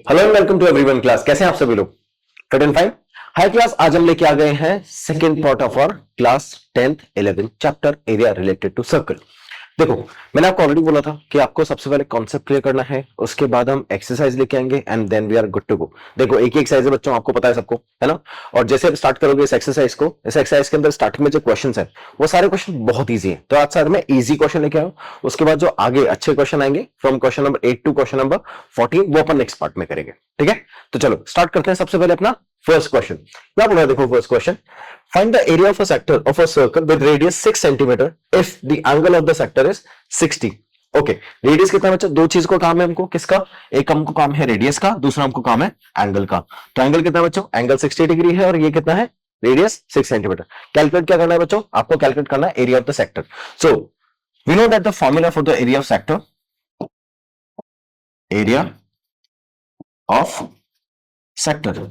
Hello and welcome to everyone class. कैसे हैं आप सभी लोग? Fit and fine. Hi class, आज हम लेके आ गए हैं second part of our class 10th 11th chapter area related to circle. देखो, मैंने आपको ऑलरेडी बोला था कि आपको सबसे पहले कॉन्सेप्ट क्लियर करना है, उसके बाद हम एक्सरसाइज लेके आएंगे and then we are good to go. देखो, एक ही एक्सरसाइज है बच्चों, आपको पता है सबको, है ना? और जैसे आप स्टार्ट करोगे इस एक्सरसाइज को, इस एक्सरसाइज के अंदर स्टार्टिंग में जो क्वेश्चंस है वो सारे क्वेश्चन बहुत ईजी है। तो आज सर मैं इजी क्वेश्चन लेके आया हूं, उसके बाद जो आगे अच्छे क्वेश्चन आएंगे from question number 8 to question number 14 वो अपन नेक्स्ट पार्ट में करेंगे। ठीक है, तो चलो स्टार्ट करते हैं। सबसे पहले अपना फर्स्ट क्वेश्चन क्या बोला है, देखो first question, find the area of a sector of a circle with radius 6 centimeter if the angle of the sector is 60। Okay, radius कितना बच्चा? दो चीज को काम है हमको, किसका? एक हमको काम है रेडियस का, दूसरा हमको काम है एंगल का। तो एंगल कितना बच्चों? एंगल 60 डिग्री है और ये कितना है? Radius 6 centimetre. कैलकुलेट क्या करना है बच्चों? आपको कैलकुलेट करना है area of the sector. So we know that the formula for the area of sector, area of sector,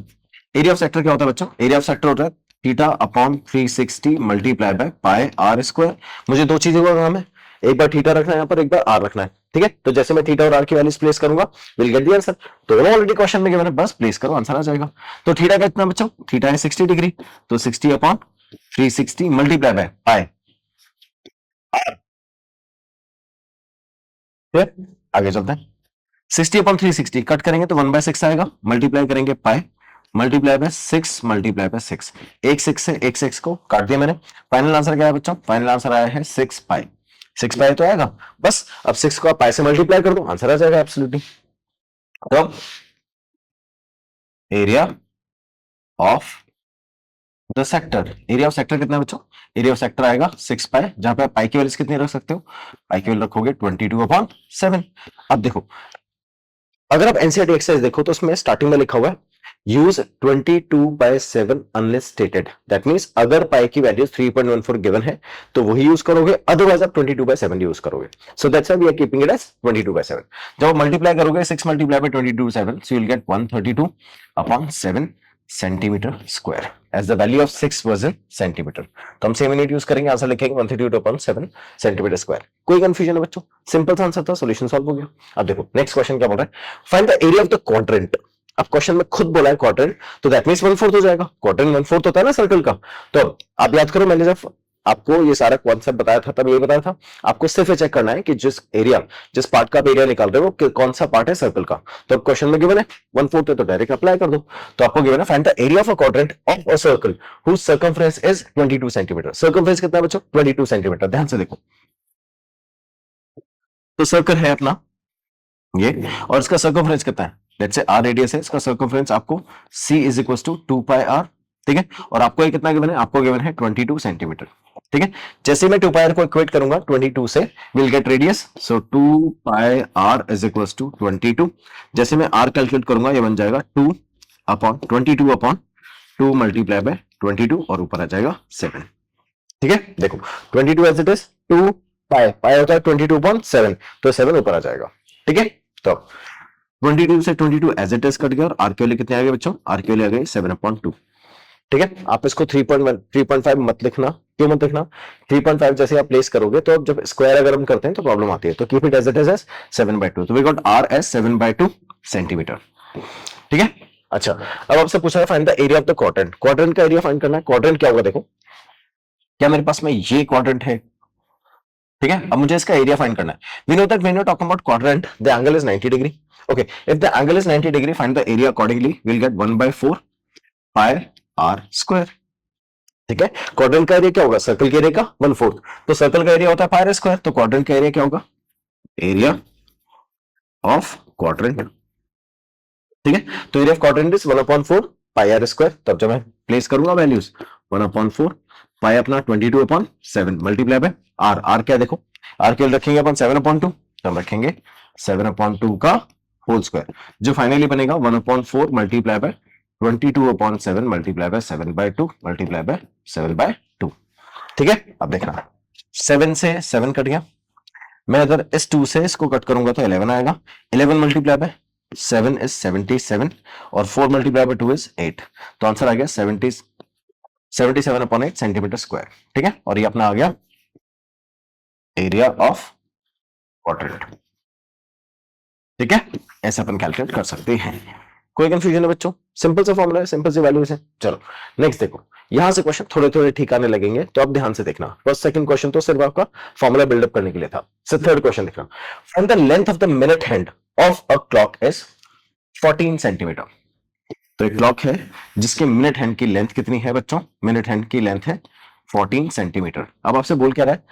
area of sector क्या होता है बच्चों? एरिया ऑफ सेक्टर होता है theta upon 360 multiply by pi are square. मुझे दो चीजों का काम है, एक बार थीटा रखना है यहाँ पर, एक बार आर रखना है। ठीक है, तो जैसे मैं थीटा और आर की वैल्यूज प्लेस करूंगा, विल गेट द आंसर। दोनों ऑलरेडी क्वेश्चन में गिवन है, बस प्लेस करो, आंसर आ जाएगा। तो थीटा का कितना बच्चों? थीटा है 60 डिग्री, तो 60 upon 360 multiply by pi r. फिर आगे चलते हैं, 60 अपॉन 360 कट करेंगे तो 1/6 आएगा, मल्टीप्लाई करेंगे पाई मल्टीप्लाई बाय 6 मल्टीप्लाई बाय 6, एक 6 से एक 6 को काट दिया मैंने। फाइनल आंसर क्या है बच्चों? फाइनल आंसर आया है 6 पाई। 6 पाई तो आएगा, बस अब 6 को आप पाई से मल्टीप्लाई कर दो, आंसर आ जाएगा एब्सोल्युटली। तो area of the sector, area of sector कितना है बच्चों? एरिया ऑफ सेक्टर आएगा 6 पाई, जहां पे आप पाई की वैल्यूज कितनी रख सकते हो? पाई की वैल्यू रखोगे 22/7। अब देखो, अगर आप एनसीईआरटी एक्सरसाइज देखो तो उसमें स्टार्टिंग में लिखा हुआ है use 22/7 unless stated. That means अगर पाई की वैल्यू 3.14 गिवन है तो वही यूज करोगे, अदरवाइज आप 22/7 यूज करोगे। So that's why we are keeping it as 22/7। जब आप मल्टीप्लाई करोगे 6 multiply by 22/7, so you will get 132/7 centimetre square as the value of 6 was in centimetre. तो हम सेम यूनिट यूज करेंगे, आंसर लिखेंगे 132/7 सेंटीमीटर स्क्वायर। कोई confusion है बच्चों? सिंपल सा आंसर था, सॉल्यूशन सॉल्व हो गया। अब देखो नेक्स्ट क्वेश्चन क्या बोल रहा है, find the area of the quadrant. अब क्वेश्चन में खुद बोला है क्वाड्रेंट, तो दैट मींस 1/4 हो जाएगा। क्वाड्रेंट 1/4 होता है ना सर्कल का। तो आप याद करो, मैंने जब आपको ये सारा कॉन्सेप्ट बताया था तब ये बताया था आपको सिर्फ चेक करना है कि जिस पार्ट का आप एरिया निकाल रहे हो कौन सा पार्ट है सर्कल का। तो अब क्वेश्चन में गिवन है 1/4 है तो डायरेक्ट अप्लाई कर दो। तो आपको गिवन है find the area of a quadrant of a circle whose circumference is 22 centimetre. Circumference कितना है बच्चों? 22 सेंटीमीटर। ध्यान से देखो, तो सर्कल है अपना ये, और इसका सर्कमफ्रेंस कितना है? लेट्स से आर रेडियस है, इसका सर्कमफ्रेंस आपको c is equal to 2 pi r. ठीक है, और आपको ये कितना गिवन है? आपको गिवन है 22 सेंटीमीटर। ठीक है, जैसे मैं 2 पाई आर को इक्वेट करूंगा 22 से, will get radius, so 2 pi R is equal to 22। जैसे मैं आर कैलकुलेट करूंगा ये बन जाएगा 2 अपॉन 2 मल्टीप्लाई बाय 22 और ऊपर आ जाएगा 7। ठीक है, देखो 22 एज इट इज, 2 पाई, पाई होता है 22/7, तो 7 ऊपर आ जाएगा। ठीक है, तो 22 से 22 एज इट इज कट गया और आर के वैल्यू कितने आ गए बच्चों? आर के वैल्यू आ गई 7/2। ठीक है, आप इसको 3.1 3.5 मत लिखना। क्यों मत लिखना? 3.5 जैसे आप प्लेस करोगे तो अब जब स्क्वायर अगर हम करते हैं तो प्रॉब्लम आती है, तो keep it as it is as 7/2। तो we got R as 7/2 centimetre. ठीक है, अच्छा अब आपसे पूछा है find the area of the quadrant. Quadrant का एरिया फाइंड करना है। क्वाड्रेंट क्या होगा? देखो, क्या मेरे पास में ये क्वाड्रेंट है? ठीक है, अब मुझे इसका एरिया फाइंड करना है। We know that when you talking about quadrant the angle is 90 degree. Okay, if the angle is 90 degree find the area accordingly, will get 1/4 pi are square. ठीक है, क्वाड्रेंट का एरिया क्या होगा? Circle के area का 1/4। तो circle का area होता है पाई आर स्क्वायर, तो क्वाड्रेंट का एरिया क्या होगा? Area of quadrant. ठीक है, तो area of quadrant is 1/4 pi are square. तब जब मैं प्लेस करूंगा वैल्यूज, 1/4 पाई अपना 22/7 मल्टीप्लाई बाय आर। आर क्या देखो, आर केवल रखेंगे अपन 7/2, तो हम रखेंगे 7/2 का होल स्क्वायर, जो फाइनली बनेगा 1/4 multiply by 22/7 multiply by 7/2 multiply by 7/2। ठीक है, अब देखना 7 से 7 कट गया, मैं अगर इस 2 से इसको कट करूंगा तो 11 आएगा। 11 मल्टीप्लाई बाय 7 इज 77 और 4 मल्टीप्लाई बाय 2 इज 8। तो आंसर आ गया 77/8 सेंटीमीटर स्क्वायर। ठीक है, और ये अपना आ गया एरिया ऑफ क्वाड्रेंट। ठीक है, ऐसे अपन कैलकुलेट कर सकते हैं। कोई कंफ्यूजन है बच्चों? सिंपल सा फॉर्मूला है, सिंपल सी वैल्यूज है। चलो नेक्स्ट देखो, यहां से क्वेश्चन थोड़े थोड़े ठीक आने लगेंगे, तो अब ध्यान से देखना। फर्स्ट सेकंड क्वेश्चन तो सिर्फ आपका फॉर्मूला बिल्डअप करने के लिए था। थर्ड क्वेश्चन देखना, find the length of the minute hand of a clock is 14 centimetre. तो एक क्लॉक है जिसके मिनट हैंड की लेंथ कितनी है बच्चों? मिनट हैंड की लेंथ है 14 सेंटीमीटर। अब आपसे बोल क्या रहा है?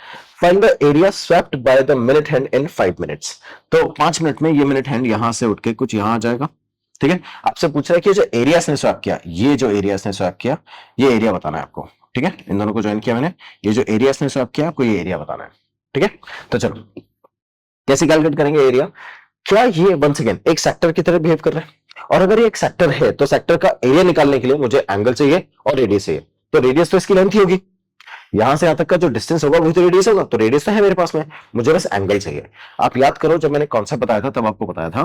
Find the area swept by the minute hand in 5 minutes. तो 5 मिनट में ये मिनट हैंड यहां से उठ के कुछ यहां आ जाएगा, ठीक है। आपसे पूछ रहा है कि जो एरिया ने स्वैप किया, ये जो एरिया ने स्वैप किया, ये एरिया बताना है आपको, ठीक है। इन दोनों को ज्वाइन किया मैंने, ये जो एरिया ने स्वैप किया, आपको ये एरिया बताना है, ठीक है। तो चलो कैसे कैलकुलेट करेंगे एरिया? क्या ये वंस अगेन एक सेक्टर की तरह बिहेव कर रहा है? और अगर ये एक सेक्टर है तो सेक्टर का एरिया निकालने के लिए मुझे एंगल चाहिए और रेडियस चाहिए। तो रेडियस तो इसकी लेंथ ही होगी, यहां से यहां तक का जो डिस्टेंस होगा वही तो रेडियस होगा। तो रेडियस तो है मेरे पास में, मुझे बस एंगल चाहिए। आप याद करो जब मैंने कॉन्सेप्ट बताया था तब आपको बताया था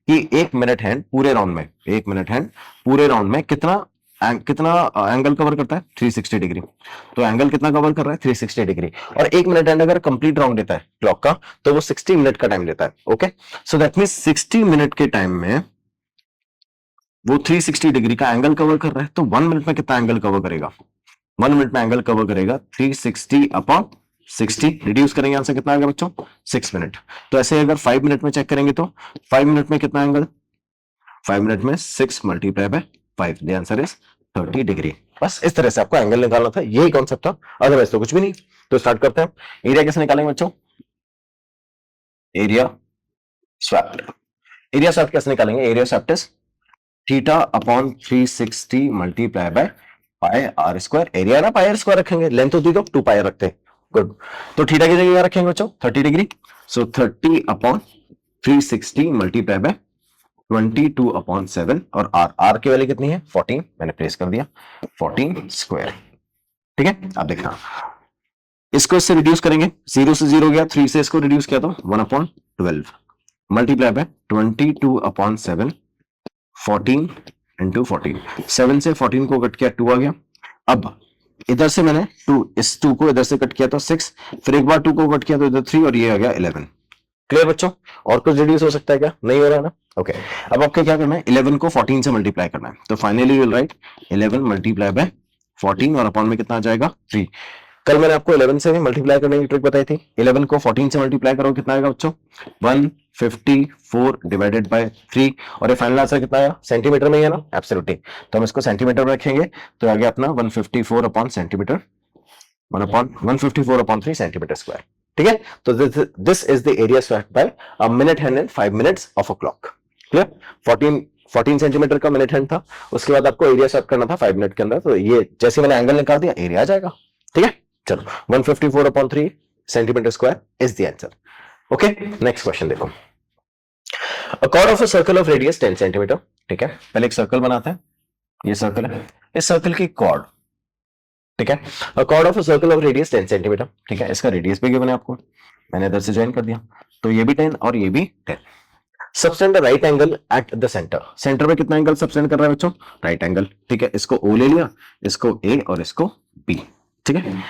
कि एक मिनट हैंड पूरे राउंड में, एक मिनट हैंड पूरे राउंड में कितना एंगल कवर करता है? 360 डिग्री। तो एंगल कितना कवर कर रहा है? 360 डिग्री। और एक मिनट हैंड अगर कंप्लीट राउंड लेता है क्लॉक का तो वो 60 मिनट का टाइम लेता है। Okay, so that mean 60 minute के टाइम में वो 360 डिग्री का एंगल कवर कर रहा है। तो 1 मिनट में कितना एंगल कवर करेगा? 1 मिनट में एंगल कवर करेगा 360 अपॉन 60। रिड्यूस करेंगे, आंसर कितना आएगा बच्चों? 6 मिनट। तो ऐसे अगर 5 मिनट में चेक करेंगे तो 5 मिनट में कितना एंगल? 5 मिनट में 6 multiply bye 5, the answer is 30 degree. बस इस तरह से आपको एंगल निकालना था, यही कॉन्सेप्ट था, अदरवाइज तो कुछ भी नहीं। तो स्टार्ट करते हैं। एरिया कैसे निकालेंगे बच्चों? Area swept. एरिया स्वैप्ट कैसे निकालेंगे? Area swept is theta upon 360 multiply by pi are square. Area ना पाई आर स्क्वायर रखेंगे, लेंथ होती तो 2 पाई रखते हैं। गुड। तो थीटा की जगह रखेंगे बच्चों 30 डिग्री। सो 30 अपॉन 360 मल्टीप्लाई बाय 22 अपॉन 7। और आर, आर की वैल्यू कितनी है? 14, मैंने प्लेस कर दिया 14 स्क्वायर, ठीक है। अब देखना, इसको इससे रिड्यूस करेंगे, 0 से 0 गया, 3 से इसको रिड्यूस किया तो 1 upon 12 multiply by 22 upon 7, 14 into 14। 7 से 14 को कट किया, 2 आ गया। अब इधर से मैंने 2, इस 2 को इधर से कट किया तो 6, फिर एक बार 2 को कट किया तो इधर 3 और ये आ गया 11। क्लियर बच्चों? और कुछ रिड्यूस हो सकता है क्या? नहीं हो रहा है ना? ओके, अब आपको क्या करना है? 11 को 14 से मल्टीप्लाई करना है। तो finally you will write 11 multiply by 14 और अपॉन में कितना आ जाएगा? 3। कल मैंने आपको 11 से मल्टीप्लाई करने की ट्रिक बताई थी। 11 को 14 से मल्टीप्लाई करो, कितना आएगा बच्चों? 154 डिवाइडेड बाय 3। और ये फाइनल आंसर कितना आया? सेंटीमीटर में ही है ना? एब्सोल्युटली। तो हम इसको सेंटीमीटर में रखेंगे तो आ गया अपना 154 upon centimetre, 154 upon 3 centimetre square, ठीक है। तो this is the area swept by a minute hand in 5 minutes of a clock. Clear? 14 centimetre का मिनट हैंड था, उसके बाद आपको एरिया स्वेप करना था 5 मिनट के अंदर। तो ये जैसे मैंने एंगल निकाल दिया, एरिया आ जाएगा, ठीक है। चलो 154 upon 3 centimetre square is the answer. Okay, next question देखो। A chord of a circle of radius 10 centimetre, ठीक है। पहले एक सर्कल बनाते हैं, ये सर्कल है, इस सर्कल की कॉर्ड, ठीक है। अ chord of a circle of radius 10 centimetre, ठीक है। इसका रेडियस भी गिवन है आपको, मैंने इधर से ज्वाइन कर दिया। तो ये भी 10 और ये भी 10। Subtend the right angle eight the centre. Centre में कितना एंगल सबटेंड कर रहा है बच्चों? राइट एंगल, ठीक है। इसको O ले लिया, इसको A और इसको B, ठीक है।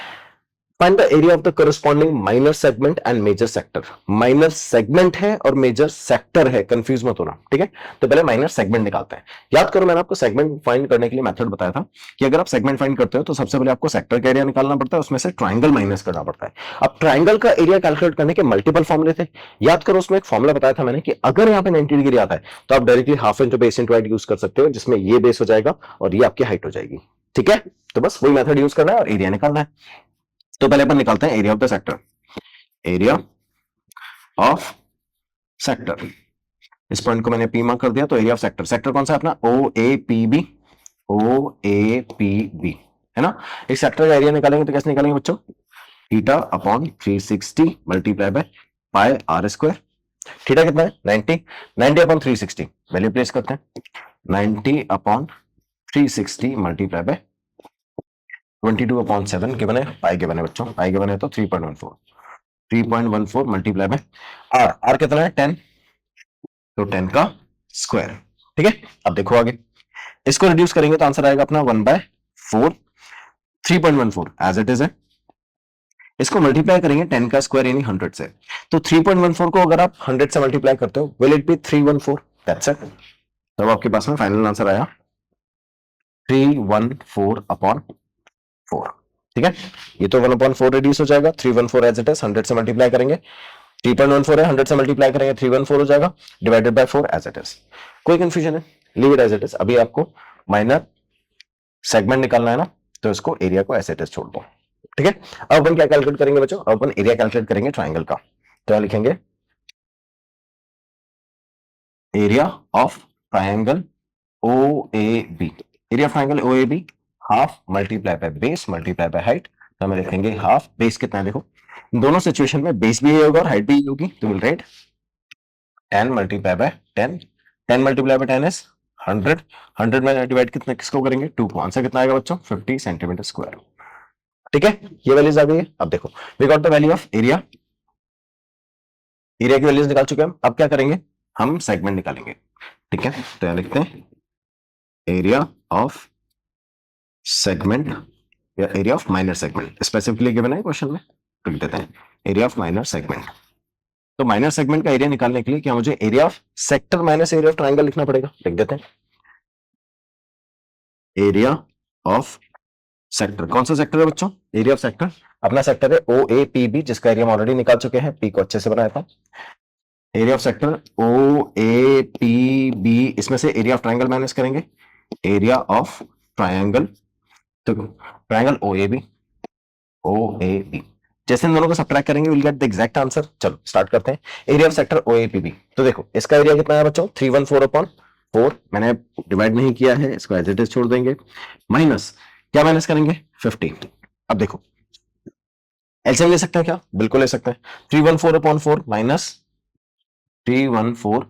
Find the area of the corresponding minor segment and major sector. Minor segment है और मेजर सेक्टर है, कंफ्यूज मत होना, ठीक है। तो पहले माइनर सेगमेंट निकालते हैं। याद करो मैंने आपको सेगमेंट फाइंड करने के लिए मेथड बताया था कि अगर आप सेगमेंट फाइंड करते हो तो सबसे पहले आपको सेक्टर का एरिया निकालना पड़ता है, उसमें से ट्राइंगल माइनस करना पड़ता है। अब ट्राइंगल का एरिया कैलकुलेट करने के मल्टीपल फॉर्मुले थे। याद करो उसमें एक फॉर्मुला बताया था मैंने कि अगर यहाँ पे 90 डिग्री आता है तो आप directly half into base into height use कर सकते हो, जिसमें ये बेस हो जाएगा और ये आपकी हाइट हो जाएगी, ठीक है। तो बस वही मेथड यूज करना है और एरिया निकालना है। तो पहले अपन निकालते हैं area of the sector. Area of sector, इस पॉइंट को मैंने पी मार्क कर दिया। तो एरिया ऑफ सेक्टर, सेक्टर कौन सा है अपना? OAPB, OAPB है ना। इस सेक्टर का एरिया निकालेंगे तो कैसे निकालेंगे बच्चों? Theta upon 360 multiply by pi are square. Theta कितना है? 90, 90 अपॉन 360 वैल्यू प्लेस करते हैं। 90 upon 360 multiply bye 22 upon 7 given है, पाई गिवन है बच्चों, पाई गिवन है तो 3.14 मल्टीप्लाई बाय आर, आर कितना है? 10, तो 10 का स्क्वायर, ठीक है। अब देखो आगे, इसको रिड्यूस करेंगे तो आंसर आएगा अपना 1/4, 3.14 एज इट इज है। इसको मल्टीप्लाई करेंगे 10 का स्क्वायर यानी 100 से, तो 3.14 को अगर आप 100 से मल्टीप्लाई करते हो will it be 314, that's it. तो आपके पास में फाइनल आंसर आया 314/4। ठीक है, ये तो 1/4 रिड्यूस हो जाएगा, 314 एज इट इज 100 से मल्टीप्लाई करेंगे, 3.14 है, 100 से मल्टीप्लाई करेंगे 314 हो जाएगा, divided by 4 as it is. कोई कंफ्यूजन है, leave it as it is. अभी आपको माइनर सेगमेंट निकालना है ना, तो इसको एरिया को एज इट इज छोड़ दो। ठीक है, अब अपन क्या कैलकुलेट करेंगे बच्चों, अब अपन एरिया कैलकुलेट करेंगे ट्राइंगल का। तो लिखेंगे area of triangle OAB, area of triangle OAB half multiply by base multiply by height. तो हमें लिखेंगे हाफ, बेस कितना है देखो, दोनों सिचुएशन में बेस भी यही होगा और हाइट भी यही होगी, तो will write 10 multiply by 10, 10 multiply by 10 is 100, 100 में डिवाइड कितने किसको करेंगे 2 को, आंसर कितना आएगा बच्चों 50 सेंटीमीटर स्क्वायर। ठीक है, ये वैल्यूज आ गई है। अब देखो we got the value of area, area की वैल्यूज निकाल चुके हैं हम, अब क्या करेंगे हम सेगमेंट निकालेंगे। ठीक है, तो यहां लिखते हैं एरिया ऑफ सेगमेंट या area of minor segment, specifically given है क्वेश्चन में, तो लिख देते हैं एरिया ऑफ माइनर सेगमेंट। तो माइनर सेगमेंट का एरिया निकालने के लिए क्या मुझे area of sector minus area of triangle लिखना पड़ेगा, लिख देते हैं एरिया ऑफ सेक्टर। कौन सा सेक्टर है बच्चों, एरिया ऑफ सेक्टर अपना सेक्टर है OAPB, जिसका एरिया हम ऑलरेडी निकाल चुके हैं, पी को अच्छे से बनाया था। एरिया ऑफ सेक्टर OAPB, इसमें से एरिया ऑफ ट्राइंगल माइनस करेंगे, एरिया ऑफ ट्राइंगल, तो ट्राइंगल OAB जैसे इन दोनों को सब्ट्रैक्ट करेंगे will get the exact answer. चलो स्टार्ट करते हैं, एरिया ऑफ सेक्टर OAPB। तो देखो इसका एरिया कितना है बच्चों 314/4, मैंने डिवाइड नहीं किया है, इसको एज इट इज छोड़ देंगे, माइनस क्या माइनस करेंगे 50। अब देखो एलसीएम ले सकते हैं क्या, बिल्कुल ले सकते हैं, 314/4 माइनस 314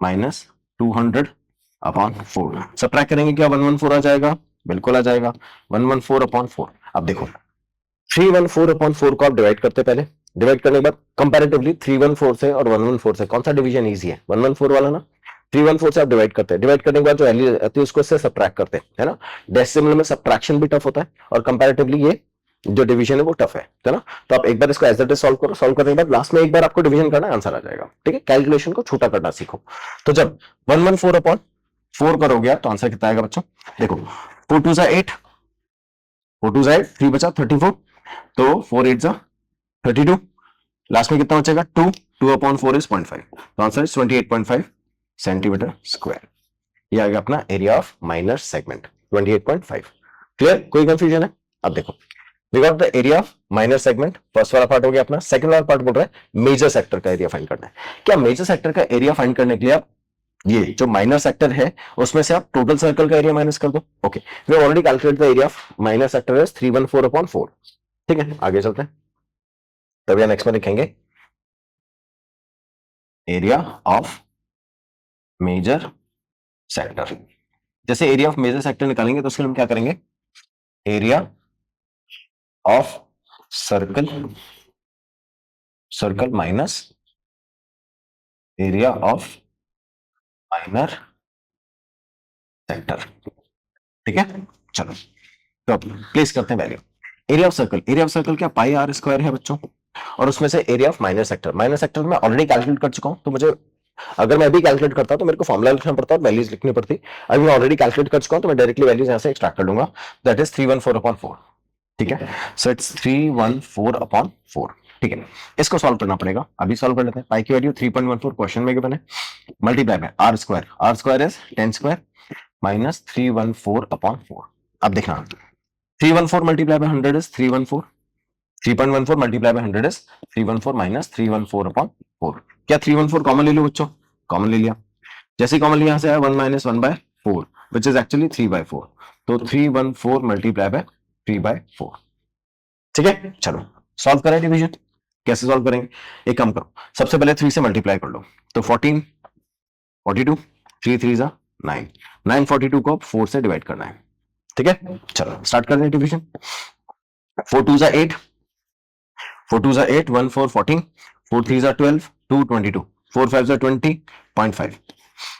माइनस 200/4, सब्ट्रैक्ट करेंगे क्या 114 आ जाएगा, बिल्कुल आ जाएगा 114/4। अब देखो 314/4 को आप डिवाइड करते, पहले डिवाइड करने के बाद कंपैरेटिवली 314 से और 114 से कौन सा डिवीजन इजी है, 114 वाला ना। 314 से आप डिवाइड करते हैं, डिवाइड करने के बाद जो वैल्यू आती है उसको इससे सब्ट्रैक्ट करते हैं, है ना। डेसिमल में सब्ट्रैक्शन भी टफ होता है और कंपैरेटिवली ये जो डिवीजन है वो टफ है ना। तो आप एक बार इसको एज इट इज सॉल्व करो, सॉल्व करने के बाद लास्ट में एक बार आपको डिवीजन करना, आंसर आ जाएगा। ठीक है, कैलकुलेशन को छोटा करना सीखो। तो जब 114/4 करोगे तो आंसर कितना आएगा बच्चों, देखो 4 2 8, 4 2 8, 3 बचा 34, तो 4 8 32, लास्ट में कितना बचेगा 2, 2/4 इज 0.5, तो आंसर इज 28.5 सेंटीमीटर स्क्वायर। ये आ गया अपना area of minor segment 28.5। Clear, कोई कंफ्यूजन है। अब देखो we got the area of minor segment, first वाला पार्ट हो गया अपना। सेकंड वाला पार्ट बोल रहा है मेजर सेक्टर का एरिया फाइंड करना है। क्या मेजर सेक्टर का एरिया फाइंड करने के लिए आप ये जो माइनर सेक्टर है उसमें से आप टोटल सर्कल का एरिया माइनस कर दो। Okay, we already calculate the area of minor sector is 314/4। ठीक है, आगे चलते हैं, तभी नेक्स्ट में लिखेंगे एरिया ऑफ मेजर सेक्टर। जैसे एरिया ऑफ मेजर सेक्टर निकालेंगे तो उसके लिए हम क्या करेंगे, area of circle, circle minus area of minor sector. ठीक है, चलो तो प्लेस करते हैं value. Area of circle, area of circle क्या पाई आर स्क्वायर है बच्चों, और उसमें से area of minor sector, minor sector में ऑलरेडी कैलकुलेट कर चुका हूं, तो मुझे अगर मैं अभी कैलकुलेट करता तो मेरे को फॉर्मुला लिखना पड़ता और वैल्यूज लिखनी पड़ती। अभी मैं ऑलरेडी कैलकुलेट कर चुका हूं तो मैं डायरेक्टली वैल्यूज यहां से एक्सट्रैक्ट कर लूंगा, दैट इज 314/4। ठीक है, सो इट्स 314/4। ठीक है, इसको सॉल्व करना पड़ेगा, अभी सॉल्व कर लेते हैं। पाई की वैल्यू 3.14 क्वेश्चन में गिवन है, multiply by R square is 10 square minus 314/4। अब देखना 314 multiply by 100 is 314, 3.14 multiply by 100 is 314 minus 314/4। क्या 314 कॉमन ले लो बच्चों, कॉमन ले लिया, जैसे कॉमन लिया यहां से आया 1 माइनस 1/4 विच इज एक्चुअली 3/4, तो 314 मल्टीप्लाई बाय 3/4। ठीक है, चलो सॉल्व करें डिवीजन, कैसे सॉल्व करेंगे, एक काम करो सबसे पहले 3 से मल्टीप्लाई कर लो, तो 14 42, 3 3 जा 9, 942 को 4 से डिवाइड करना है। ठीक है, चलो स्टार्ट करते हैं डिवीजन। 4 2 जा 8, 4 2 जा 8, 1 4 14, 4 3 जा 12, 2 22, 4 5 जा 20.5,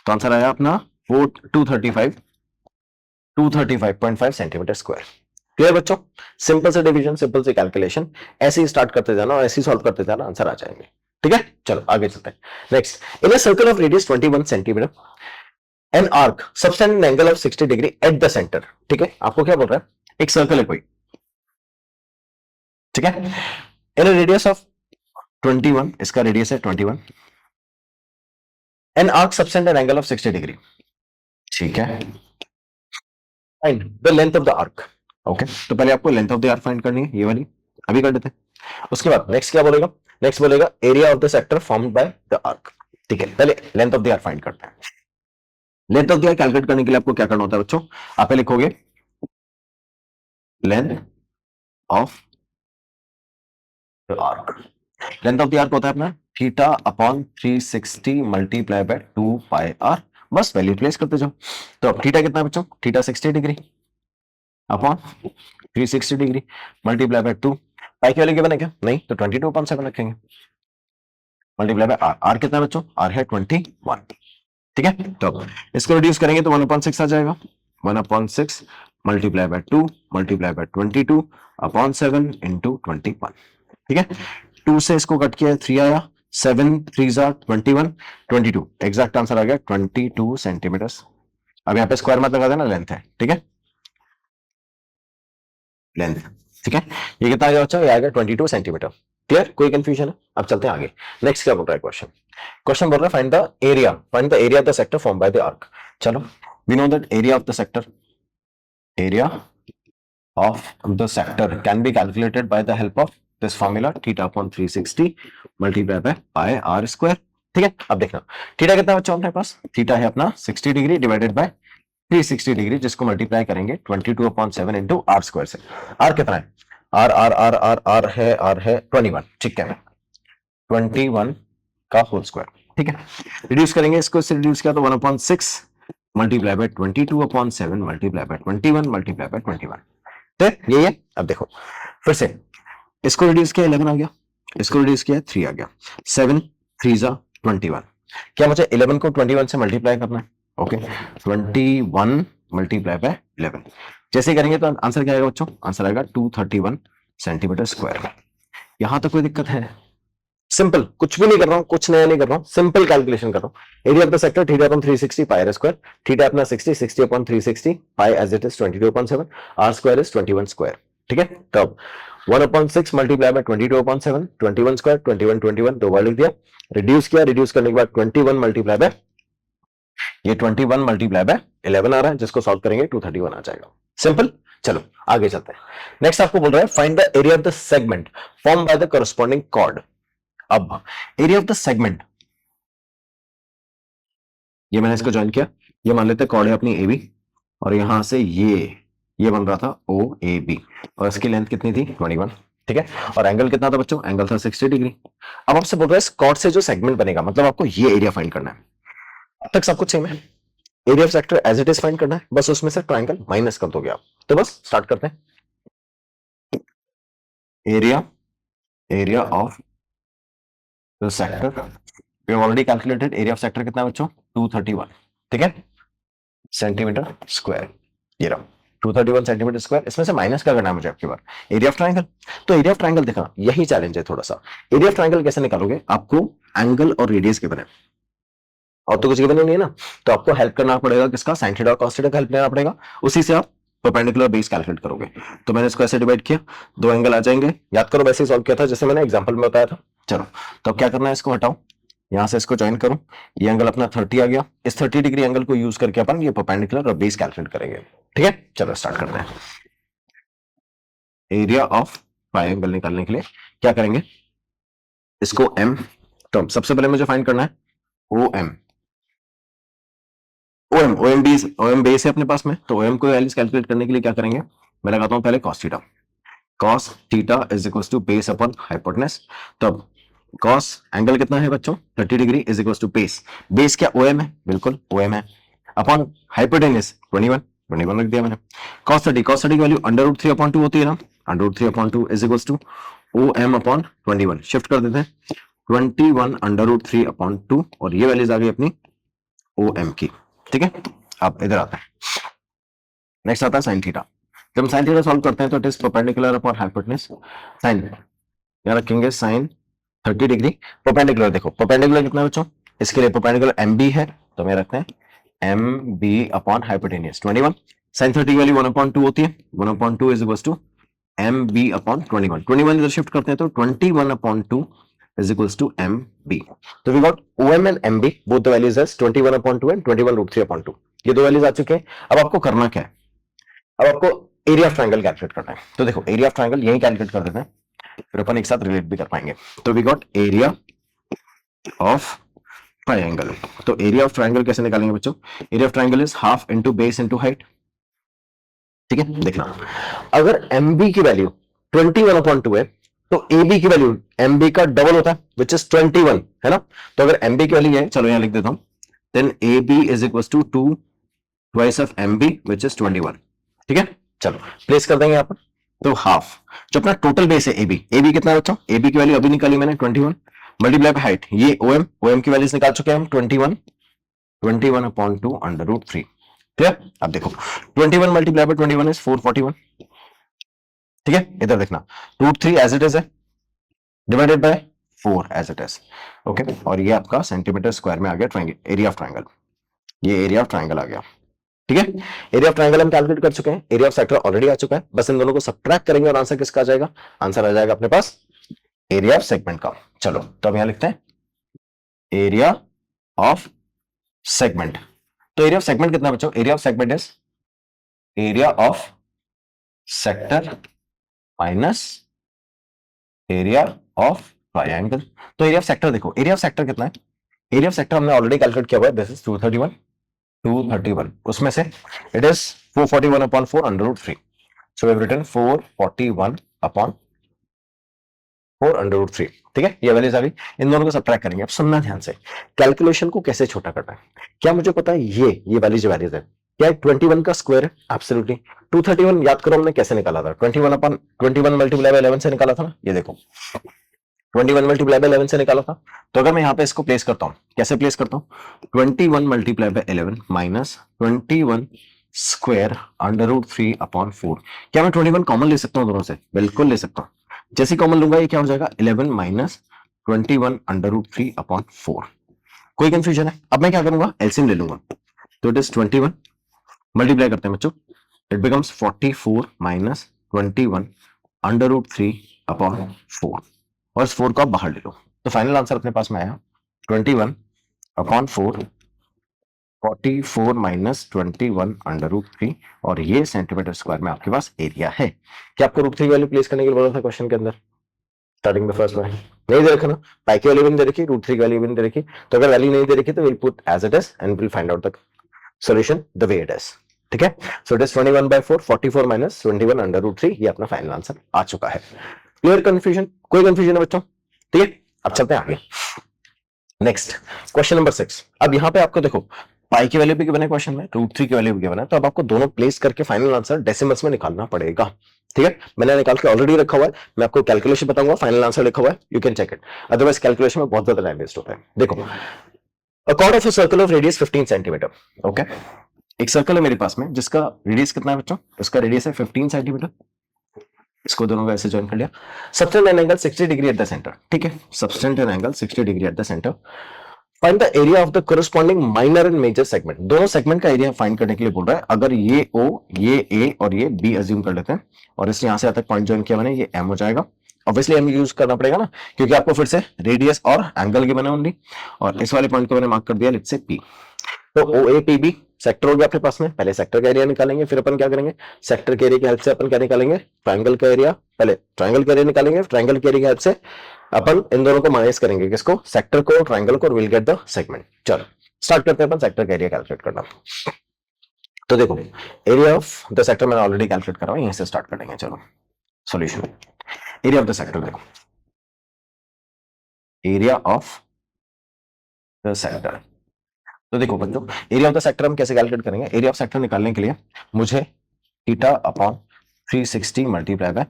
तो आंसर आया अपना 235.5 सेंटीमीटर स्क्वायर। क्लियर बच्चों, सिंपल से डिवीजन, सिंपल से कैलकुलेशन, ऐसे ही स्टार्ट करते जाना और ऐसे ही सॉल्व करते जाना, आंसर आ जाएंगे। ठीक है, चलो आगे चलते हैं। Next, in a circle of radius 21 centimetre an arc subtend angle of 60 degree at the centre. ठीक है, आपको क्या बोल रहा है, एक सर्कल है कोई, ठीक है, इन अ रेडियस ऑफ 21, इसका रेडियस है 21, an arc subtend an angle of 60 degree. ठीक है, find the length of the arc. Okay, तो पहले आपको length of the arc find करनी है, ये वाली अभी कर देते हैं। उसके बाद नेक्स्ट क्या बोलेगा, नेक्स्ट बोलेगा area of the sector formed by the arc. ठीक है, पहले length of the arc find करते हैं। Length of the arc calculate करने के लिए आपको क्या करना होता है बच्चों, आप पहले लिखोगे length of the arc. Length of the arc होता है अपना theta upon 360 multiply by 2 pi R, बस वैल्यू प्लेस करते जाओ। तो अब थीटा कितना है बच्चों, theta 60 degree upon 360 degree multiply by 2, pi की वैल्यू गिवन है क्या, नहीं, तो 22/7 रखेंगे, मल्टीप्लाई बाय आर। आर कितना है बच्चों, आर है 21। ठीक है, तो इसको रिड्यूस करेंगे तो 1/6 आ जाएगा, 1/6 multiply by 2 multiply by 22/7 into 21। ठीक है, 2 से इसको कट किया 3 आया, 7 3 21, 22, एग्जैक्ट आंसर आ गया 22 सेंटीमीटर। अब यहाँ पे स्क्वायर मत लगा देना, लेंथ है, ठीक है, लेंथ। ठीक है, ये कितना आ गया बच्चा, ये आ गया 22 सेंटीमीटर। क्लियर, कोई कंफ्यूजन है, अब चलते हैं आगे। नेक्स्ट क्या बोल रहा है क्वेश्चन, क्वेश्चन बोल रहा है find the area of the sector form by the arc. चलो, we know that area of the sector, area of the sector can be calculated by the help of this formula theta upon 360 multiply by pi are square. ठीक है, अब देखना theta कितना बच्चा हमारे पास, theta है अपना 60 डिग्री डिवाइडेड बाय 360 डिग्री, जिसको मल्टीप्लाई करेंगे 22/7 इंटू आर स्क्वायर से। आर कितना है, R R R R R है 21। ठीक है, 21 का होल स्क्वायर। ठीक है, रिड्यूस करेंगे इसको, इससे रिड्यूस किया तो 1/6 multiply by 22/7 multiply by 21 multiply bye 21। ठीक, ये अब देखो फिर से, इसको रिड्यूस किया 11 आ गया, इसको रिड्यूस किया 3 आ गया, 7 3 21। क्या मुझे 11 को 21 से मल्टीप्लाई करना है, ओके, 21 मल्टीप्लाई बाय 11, जैसे करेंगे तो आंसर क्या आएगा बच्चों, आंसर आएगा 231 सेंटीमीटर स्क्वायर। यहां तक कोई दिक्कत है, सिंपल, कुछ भी नहीं कर रहा हूं, कुछ नया नहीं कर रहा हूं, सिंपल कैलकुलेशन कर रहा हूं। Area of the sector theta upon 360 pi are square, theta अपना 60 upon 360, pi as it is 22/7, R square is 21 square. ठीक है, तब 1/6 मल्टीप्लाई बाय 22/7, 21 स्क्वायर, 21 दो बार लिख दिया, रिड्यूस किया, रिड्यूस करने के बाद 21 मल्टीप्लाई बाय, ये 21 मल्टीप्लाई बाय 11 आ रहा है, जिसको सॉल्व करेंगे 231 आ जाएगा। सिंपल, चलो आगे चलते हैं। नेक्स्ट आपको बोल रहा है find the area of the segment form by the corresponding chord. अब एरिया ऑफ द सेगमेंट, ये मैंने इसको ज्वाइन किया, ये मान लेते हैं कॉर्ड है अपनी ए बी, और यहां से ये बन रहा था ओ ए बी, और इसकी लेंथ कितनी थी 21। ठीक है, और एंगल कितना था बच्चों, एंगल था 60 डिग्री। अब आपसे बोल रहा है कॉर्ड से जो सेगमेंट बनेगा, मतलब आपको ये एरिया फाइंड करना है। अब तक सब कुछ सेम है, area of sector as it is find करना है, बस उसमें से ट्रायंगल माइनस कर दोगे आप। तो बस स्टार्ट करते हैं, area of the sector, we have already calculated, area of sector कितना है बच्चों, 231। ठीक है, सेंटीमीटर स्क्वायर, ये रहा 231 सेंटीमीटर स्क्वायर। इसमें से माइनस क्या करना है मुझे आपके बार, एरिया ऑफ ट्रायंगल। तो एरिया ऑफ ट्रायंगल देखना, यही चैलेंज है थोड़ा सा। एरिया ऑफ ट्रायंगल कैसे निकालोगे, आपको एंगल और रेडियस के बने, और तो कुछ गिवन नहीं है ना, तो आपको हेल्प करना पड़ेगा किसका, साइन थीटा और कॉस थीटा का हेल्प लेना पड़ेगा, उसी से आप परपेंडिकुलर बेस कैलकुलेट करोगे। तो मैंने इसको ऐसे डिवाइड किया, दो एंगल आ जाएंगे, याद करो वैसे ही सॉल्व किया था जैसे मैंने एग्जांपल में बताया था। चलो, तो क्या करना है, इसको हटाओ, यहां से इसको ज्वाइन करो, ये एंगल अपना 30 आ गया, इस 30 डिग्री एंगल को यूज करके अपन ये परपेंडिकुलर और बेस कैलकुलेट करेंगे। ठीक है, चलो स्टार्ट करते हैं। एरिया ऑफ ट्रायंगल निकालने के लिए क्या करेंगे, इसको एम, तो सबसे पहले मुझे फाइंड करना है ओ एम, ओएम बेस है अपने पास में, तो ओएम को वैल्यूज कैलकुलेट करने के लिए क्या करेंगे, मैं लगाता हूं पहले cos theta is equal to base upon hypotenuse. तब cos एंगल कितना है बच्चों 30 degree is equal to base क्या ओएम है, बिल्कुल ओएम है, अपॉन हाइपोटेनस 21 रख दिया मैंने। cos 30 की वैल्यू √3/2 होती है ना, √3/2 is equal to OM upon 21, shift कर देते हैं 21 √3/2, और ये वैल्यूज आ गई अपनी ओएम की। ठीक है, अब इधर आता है, नेक्स्ट आता है साइन थीटा। जब हम साइन थीटा सॉल्व करते हैं तो it is perpendicular upon hypotenuse, sine यहाँ रखेंगे साइन 30 डिग्री परपेंडिकुलर। देखो परपेंडिकुलर कितना है बच्चों, इसके लिए परपेंडिकुलर एम बी है, तो मैं रखते हैं M B upon hypotenuse 21। Sine 30 की वैल्यू 1/2 होती है, 1/2 is equal to M B upon 21। 21 इधर शिफ्ट करते हैं तो 21/2 is equals to MB. So we got OM and MB, both the values as 21/2 and 21√3/2. ये दो वैल्यूज आ चुके हैं। अब आपको करना क्या है, अब आपको एरिया ऑफ ट्रायंगल कैलकुलेट करना है। तो देखो एरिया ऑफ ट्रायंगल यही कैलकुलेट कर देते हैं, फिर अपन एक साथ रिलेट भी कर पाएंगे। तो we got area of triangle. तो एरिया ऑफ ट्रायंगल कैसे निकालेंगे बच्चों, area of triangle is half into base into height. ठीक है, देखना अगर MB की वैल्यू 21/2 है तो AB की वैल्यू MB का डबल होता है विच इज 21, है ना। तो अगर MB की वैल्यू है, चलो यहां लिख देता हूं, then AB is equal to 2 twice of MB which is 21। ठीक है, चलो प्लेस कर देंगे यहां पर। तो हाफ जो अपना टोटल बेस है AB कितना है बच्चों, AB की वैल्यू अभी निकाली मैंने 21 मल्टीप्लाई बाय हाइट, ये OM की वैल्यूज निकाल चुके हैं हम 21/2 अंडर रूट 3। क्लियर, अब देखो 21 मल्टीप्लाई बाय 21 इज 441। ठीक है, इधर देखना रूट 3 एज इट इज है divided by 4 as it is. Okay, और ये आपका सेंटीमीटर स्क्वायर में आ गया ट्रायंगल, एरिया ऑफ ट्रायंगल, ये एरिया ऑफ ट्रायंगल आ गया। ठीक है, एरिया ऑफ ट्रायंगल हम कैलकुलेट कर चुके हैं, एरिया ऑफ सेक्टर ऑलरेडी आ चुका है, बस इन दोनों को सब्ट्रैक्ट करेंगे और आंसर किसका आ जाएगा, आंसर आ जाएगा अपने पास एरिया ऑफ सेगमेंट का। चलो तो अब यहां लिखते हैं एरिया ऑफ सेगमेंट। तो एरिया ऑफ सेगमेंट कितना बच्चों, area of segment is area of sector minus area of triangle. तो एरिया ऑफ सेक्टर देखो, एरिया ऑफ सेक्टर कितना है, एरिया ऑफ सेक्टर हमने ऑलरेडी कैलकुलेट किया हुआ है, दिस इज 231 उसमें से it is 441/4 under root 3। So we have written 441/4 under root 3। ठीक है, ये वैल्यूज आ गई, इन दोनों को सब्ट्रैक्ट करेंगे। अब सुनना ध्यान से, कैलकुलेशन को कैसे छोटा करना है, क्या मुझे पता है ये वाली जो वैल्यूज है क्या 21 का स्क्वायर है, एब्सोल्युटली। 231 याद करो हमने कैसे निकाला था, 21 मल्टीप्लाई बाय 11 से निकाला था ना, ये देखो 21 मल्टीप्लाई बाय 11 से निकाला था। तो अगर मैं यहाँ पे इसको प्लेस करता हूँ, कैसे प्लेस करता हूँ, 21 multiply by 11 minus 21 square under root 3/4। क्या मैं 21 कॉमन ले सकता हूँ दोनों से, बिल्कुल ले सकता हूँ। जैसे कॉमन लूंगा ये क्या हो जाएगा 11 माइनस 21 अंडर रूट 3/4। कोई कंफ्यूजन है, अब मैं क्या करूंगा एलसीएम ले लूंगा, तो इट इज 21 मल्टीप्लाई करते हैं बच्चों, it becomes 44 minus 21 under root 3/4 और इस 4 को आप बाहर ले लो, तो फाइनल आंसर अपने पास में आया 21/4 44 माइनस 21 अंडर रूट 3 और ये सेंटीमीटर स्क्वायर में आपके पास एरिया है। क्या आपको रूट 3 वैल्यू प्लेस करने के लिए बोला था क्वेश्चन के अंदर स्टार्टिंग में फर्स्ट में, नहीं दे रखा ना, पाई की वैल्यू भी नहीं दे रखी, रूट 3 की वैल्यू भी नहीं दे रखी, तो अगर वैल्यू नहीं दे रखी तो will put as it is and will find out the solution the way it is. ठीक है, so it is 21/4 44 minus 21 under root 3, ये अपना फाइनल आंसर आ चुका है। क्लियर कंफ्यूजन, कोई कंफ्यूजन है बच्चों, ठीक है, अब चलते हैं आगे। Next question number 6। अब यहाँ पे आपको देखो पाई की वैल्यू भी गिवन है क्वेश्चन में, रूट 3 की वैल्यू भी गिवन है, तो अब आपको दोनों प्लेस करके फाइनल आंसर डेसिमल्स में निकालना पड़ेगा। ठीक है, मैंने निकाल के ऑलरेडी रखा हुआ है, मैं आपको कैलकुलेशन बताऊंगा, फाइनल आंसर लिखा हुआ है, you can check it, otherwise calculation में बहुत ज्यादा टाइम वेस्ट होता है। देखो a chord of a circle of radius 15 centimetre. Okay, एक सर्कल है मेरे पास में जिसका रेडियस कितना है बच्चों, इसका रेडियस है 15 सेंटीमीटर, इसको दोनों को ऐसे ज्वाइन कर लिया, subtend an angle 60 degree at the centre. ठीक है, subtend an angle 60 degree at the centre, find the area of the corresponding minor and major segment. दोनों सेगमेंट का एरिया फाइंड करने के लिए बोल रहा है, अगर ये O, ये A और ये B अज्यूम कर लेते हैं और इससे यहां से तक पॉइंट ज्वाइन किया मैंने, ये M हो जाएगा। ऑब्वियसली M यूज करना पड़ेगा ना, क्योंकि आपको फिर से रेडियस और एंगल के बने ओनली, और इस वाले पॉइंट को मैंने मार्क कर दिया लेट्स से P। तो OAPB सेक्टर हो गया अपने पास में, पहले सेक्टर का एरिया निकालेंगे, फिर अपन क्या करेंगे सेक्टर के एरिया की हेल्प से अपन क्या निकालेंगे ट्रायंगल का एरिया, पहले ट्रायंगल का एरिया निकालेंगे, ट्रायंगल के एरिया की हेल्प से अपन इन दोनों को माइनस करेंगे, किसको सेक्टर को ट्रायंगल को, विल गेट द सेगमेंट। चलो स्टार्ट करते हैं अपन सेक्टर का एरिया कैलकुलेट करना। तो देखो एरिया ऑफ द सेक्टर मैंने ऑलरेडी कैलकुलेट करा हुआ, यहीं से स्टार्ट करेंगे। चलो solution, area of the sector देखो, एरिया ऑफ द सेक्टर। तो देखो बच्चों एरिया ऑफ द सेक्टर हम कैसे कैलकुलेट करेंगे, एरिया ऑफ सेक्टर निकालने के लिए मुझे theta upon 360 multiply by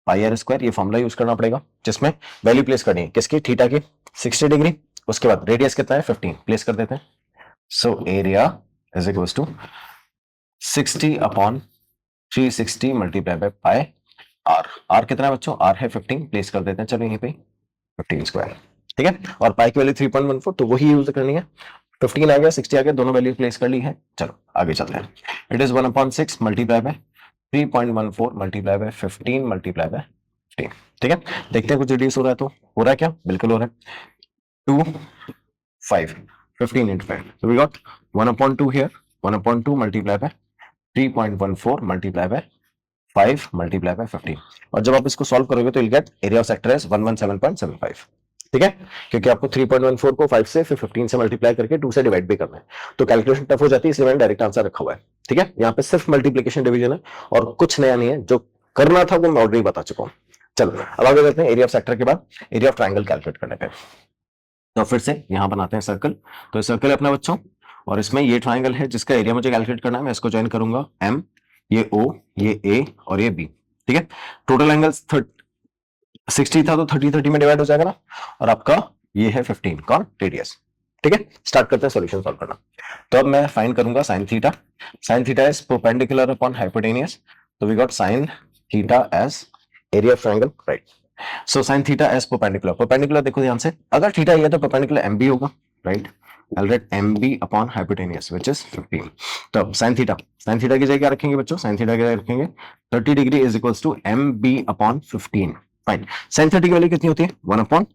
pi are square, ये फॉर्मूला यूज करना पड़ेगा, जिसमें वैल्यू प्लेस करनी है किसकी, थीटा की 60 डिग्री, उसके बाद रेडियस कितना है 15, प्लेस कर देते हैं। So area is equal to 60 upon 360 multiply by pi R, R कितना है बच्चों, आर है 15, प्लेस कर देते हैं चलो यहीं पे। 15 स्क्वायर, ठीक है। और पाई की वैल्यू 3.14, तो वही यूज करनी है। 15 आ गया, 60 आ गया, दोनों वैल्यू प्लेस कर ली है। चलो आगे चलते हैं। It is 1/6 multiply by 3.14 multiply bye 15 multiply by 15, ठीक है। देखते हैं कुछ रिड्यूस हो रहा है तो हो रहा है क्या? बिल्कुल हो रहा है। 2 5 15 into 5, so we got 1/2 here, 1/2 multiplied by 3.14 multiplied by 5 multiplied by 15, और जब आप इसको सॉल्व करोगे तो you'll get area of sector is 117.75, ठीक है। क्योंकि आपको 3.14 को 5 से फिर 15 से मल्टीप्लाई करके 2 से डिवाइड भी करना है, तो कैलकुलेशन टफ हो जाती है, इसलिए मैंने डायरेक्ट आंसर रखा हुआ है, ठीक है। यहाँ पे सिर्फ मल्टीप्लीकेशन डिवीजन है और कुछ नया नहीं है, जो करना था वो मैं ऑलरेडी बता चुका हूँ। चलो अब आगे बढ़ते हैं। एरिया ऑफ सेक्टर के बाद एरिया ऑफ ट्राइंगल कैलकुलेट करने पे, तो फिर से यहां बनाते हैं सर्कल। तो सर्कल है अपना बच्चों, और इसमें ये ट्राइंगल है जिसका एरिया मुझे कैलकुलेट करना है। मैं इसको ज्वाइन करूंगा M, ये O, ये A और ये B, ठीक है। टोटल एंगल्स 60 था तो 30 में डिवाइड हो जाएगा ना, और आपका ये है 15 कौन? रेडियस, ठीक है। स्टार्ट करते हैं सॉल्यूशन सॉल्व करना। तो अब मैं फाइंड करूंगा sine theta. Sine theta is perpendicular upon hypotenuse, तो we got sine theta as area of triangle, right. So sine theta as perpendicular, perpendicular देखो ध्यान से, अगर थीटा ये तो परपेंडिकुलर एमबी होगा, right. I'll write MB upon hypotenuse which is 15. तो sin theta की जगह क्या रखेंगे बच्चों? sin theta की जगह रखेंगे 30 degree is equals to MB upon 15. Fine. sin 30 की वैल्यू कितनी होती है? 1/2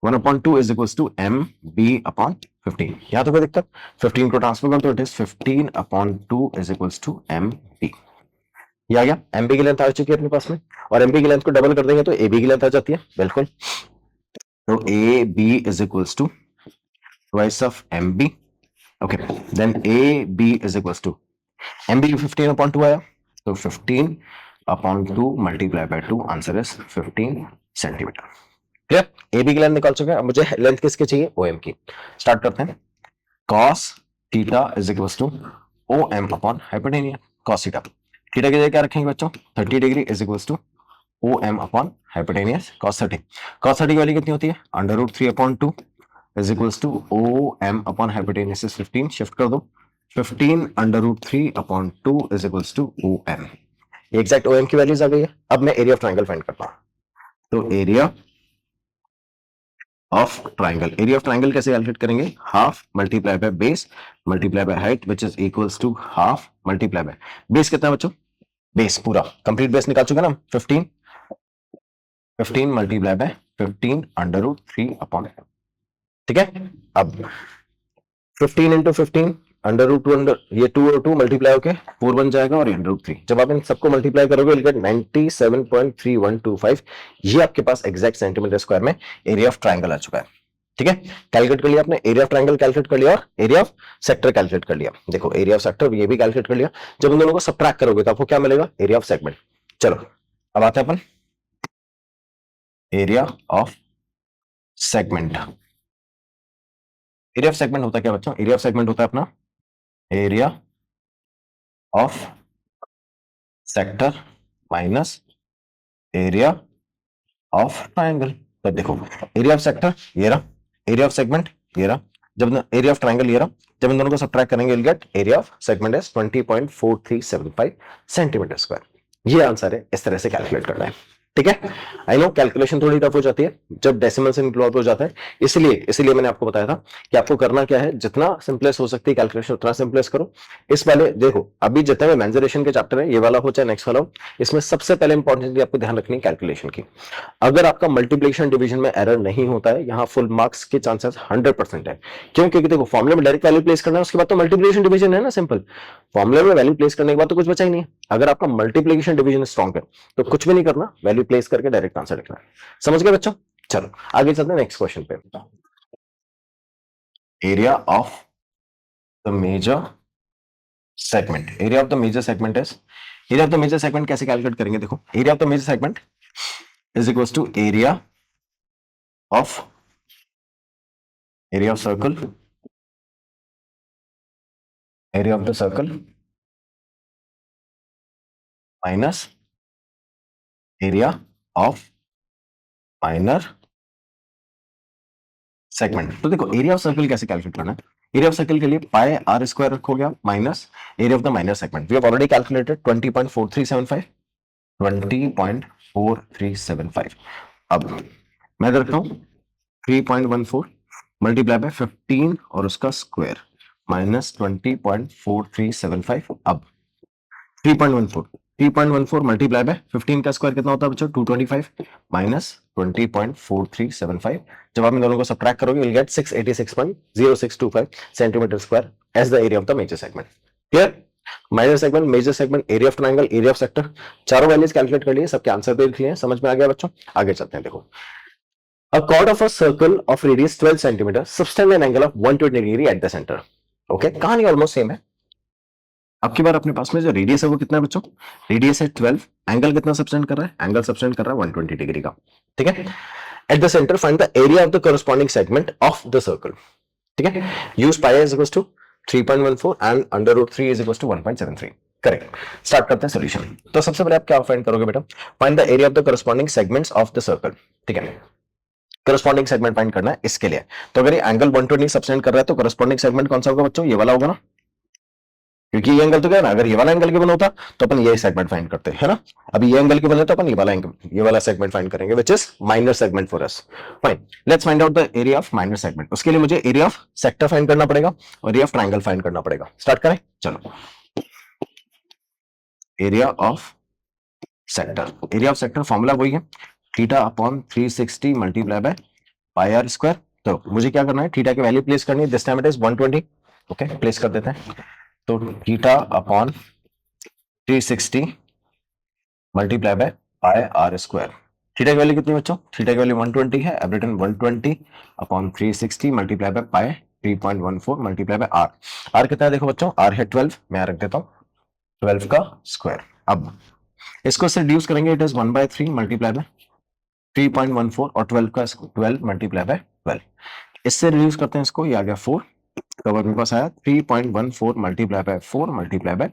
1/2 is equals to MB upon 15. यहाँ तो कोई दिक्कत? 15 को ट्रांसफर कर तो it is 15/2 is equals to MB। ये आ गया। MB की लेंथ आ चुकी है अपने पास में, और MB की लेंथ को डबल कर देंगे तो AB की लेंथ आ जाती है, बिल्कुल। तो AB is equals to twice of MB, okay, then AB is equals to MB 15/2 आया, तो 15/2 multiply by 2, answer is 15 centimetre. Clear? AB की लेंथ निकाल चुके हैं, अब मुझे लेंथ किसकी चाहिए? OM की। स्टार्ट करते हैं। cos theta is equals to OM upon hypotenuse, cos theta. Theta की जगह क्या रखेंगे बच्चों? 30 degree is equals to OM upon hypotenuse cos 30। cos 30 की वैल्यू कितनी होती है? √3/2 is equals to OM upon hypotenuse is 15, shift कर दो, 15 √3/2 is equals to OM। ये एग्जैक्ट OM की वैल्यूज आ गई है। अब मैं एरिया ऑफ ट्राइंगल फाइंड करता हूं, तो एरिया ऑफ ट्राइंगल कैसे कैलकुलेट करेंगे? Half multiply by base multiply by height which is equals to half multiply by base. कितना बच्चों? बेस पूरा कंप्लीट बेस निकाल चुके ना, 15 मल्टीप्लाई बाय 15 √3/, ठीक है। अब 15 into 15 √2 ये 2 और 2 मल्टीप्लाई होके 4 बन जाएगा, और √3। जब आप इन सबको मल्टीप्लाई करोगे विल गेट 97.3125। ये आपके पास एग्जैक्ट सेंटीमीटर स्क्वायर में एरिया ऑफ ट्राइंगल आ चुका है, ठीक है। कैलकुलेट कर लिया आपने, एरिया ऑफ ट्राइंगल कैलकुलेट कर लिया और एरिया ऑफ सेक्टर कैलकुलेट कर लिया। देखो एरिया ऑफ सेक्टर ये भी कैलकुलेट कर लिया। जब उन दोनों को सबट्रैक्ट करोगे तो आपको क्या मिलेगा? Area of segment. चलो अब आते हैं अपन area of segment. Area of segment होता है क्या बच्चों? एरिया ऑफ सेगमेंट होता है अपना area of sector minus area of triangle. तो देखो एरिया ऑफ सेक्टर ये रहा, एरिया ऑफ सेगमेंट ये रहा, जब एरिया ऑफ ट्राइंगल ये रहा, जब इन दोनों को सबट्रैक्ट करेंगे will get area of segment is 20.4375 centimetre square. ये आंसर है, इस तरह से कैलकुलेट करना है, ठीक है। आई नो कैलकुलेशन थोड़ी टफ हो जाती है जब डेसिमल से इंक्लूड हो जाता है, इसलिए मैंने आपको बताया था कि आपको करना क्या है, जितना सिंपलेस्ट हो सकती है कैलकुलेशन उतना सिंपलेस्ट करो। इस वाले देखो अभी जितने मेंसुरेशन के चैप्टर है, ये वाला हो चाहे नेक्स्ट वाला हो, इसमें सबसे पहले इंपॉर्टेंटली आपको ध्यान रखनी है कैलकुलेशन की। अगर आपका मल्टीप्लिकेशन डिवीजन में एरर नहीं होता है, यहाँ फुल मार्क्स के चांसेस 100% है। क्यों? क्योंकि देखो फॉर्मुले में डायरेक्ट वैल्यू प्लेस करना है, उसके बाद तो मल्टीप्लिकेशन डिवीजन है ना, सिंपल। फॉर्मुले में वैल्यू प्लेस करने के बाद तो कुछ बचा ही नहीं है। अगर आपका मल्टीप्लिकेशन डिवीजन स्ट्रॉन्ग है तो कुछ भी नहीं करना, वैल्यू प्लेस करके डायरेक्ट आंसर लिखना है। समझ गए बच्चों? चलो आगे चलते हैं नेक्स्ट क्वेश्चन पे। Area of the major segment. Area of the major segment is, area of the major segment कैसे कैलकुलेट करेंगे? देखो area of the major segment is equals to area of circle, area of the circle minus area of minor segment. तो देखो area of circle कैसे calculate करना है? Area of circle के लिए पाई आर स्क्वायर रखोगे minus area of the minor segment. We have already calculated 20.4375, 20.4375 3.4375। अब मैं इधर रखता हूँ 3.14 मल्टीप्लाई बाय 15 और उसका स्क्वायर माइनस 20.4375। अब 3.14 मल्टीप्लाई बाय 15 का स्क्वायर कितना होता है बच्चों? 225 माइनस 20.4375। जब आप इन दोनों को सब्ट्रैक्ट करोगे will get 686.0625 centimetre square as the area of the major segment. Clear? Minor segment, major segment, area of triangle, area of sector, चारों वैल्यूज कैलकुलेट कर लिए, सबके आंसर भी लिख लिए। समझ में आ गया बच्चों? आगे चलते हैं। देखो, a chord of a circle of radius 12 cm subtend an angle of 120 degree at the center। Okay, कहानी ऑलमोस्ट सेम है। अब की बार अपने पास में जो रेडियस है वो कितना है बच्चों? रेडियस है 12, एंगल कितना सबटेंड कर रहा है? एंगल सबटेंड कर रहा है 120 डिग्री का। ठीक है। At the centre find the area of the corresponding segment of the circle. ठीक है। Use pi is equal to 3.14 and under root 3 is equal to 1.73। Correct. Start करते हैं सॉल्यूशन। तो सबसे पहले आप क्या फाइंड करोगे बेटा? Find the area of the corresponding segments of the circle. ठीक है, करस्पॉन्डिंग सेगमेंट फाइंड करना है इसके लिए। तो अगर ये एंगल 120 सबटेंड कर रहा है तो करस्पॉन्डिंग सेगमेंट कौन सा होगा बच्चों? ये वाला होगा ना, क्योंकि ये एंगल तो क्या है ना, अगर ये वाला एंगल गिवन होता तो अपन ये सेगमेंट फाइंड करते हैं, है ना। अभी ये एंगल गिवन है तो अपन ये वाला एंगल, ये वाला सेगमेंट फाइंड करेंगे which is minor segment for us. Fine, let's find out the area of minor segment. उसके लिए मुझे एरिया ऑफ सेक्टर फाइंड करना पड़ेगा और एरिया ऑफ ट्रायंगल फाइंड करना पड़ेगा। स्टार्ट करें, चलो। Area of sector, area of sector formula वही है, theta upon 360 multiply by pi are square. तो मुझे क्या करना है? थीटा की वैल्यू प्लेस करनी है। This time it is 120। Okay, place कर देते हैं। तो theta upon 360 multiply by pi are square. Theta की वैल्यू कितनी बच्चों? थीटा की वैल्यू 120 है। अब written 120 upon 360 multiply by pi 3.14 multiply by R. R कितना है देखो बच्चों? आर है 12, मैं रख देता हूँ 12 का स्क्वायर। अब इसको इससे रिड्यूस करेंगे, इट इज 1/3 मल्टीप्लाई बाय 3.14 और 12 का 12 मल्टीप्लाई बाय 12। इससे रिड्यूस करते हैं इसको, ये आ गया 4। तो मेरे पास आया 3.14 मल्टीप्लाई बाय 4 मल्टीप्लाई बाय